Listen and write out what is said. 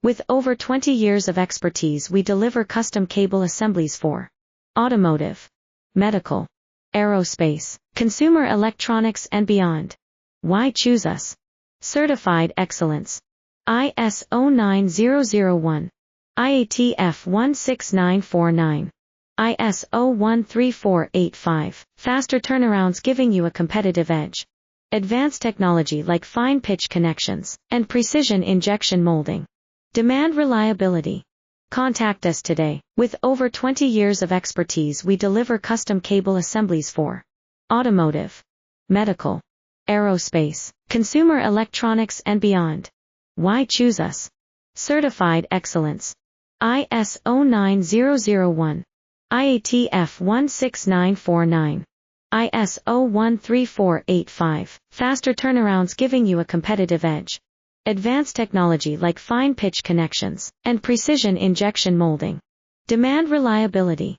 With over 20 years of expertise, we deliver custom cable assemblies for automotive, medical, aerospace, consumer electronics and beyond. Why choose us? Certified excellence. ISO 9001. IATF 16949. ISO 13485. Faster turnarounds giving you a competitive edge. Advanced technology like fine pitch connections and precision injection molding. Demand reliability. Contact us today. With over 20 years of expertise, we deliver custom cable assemblies for automotive, medical, aerospace, consumer electronics and beyond. Why choose us? Certified excellence. ISO 9001. IATF 16949. ISO 13485. Faster turnarounds giving you a competitive edge. Advanced technology like fine pitch connections and precision injection molding. Demand reliability.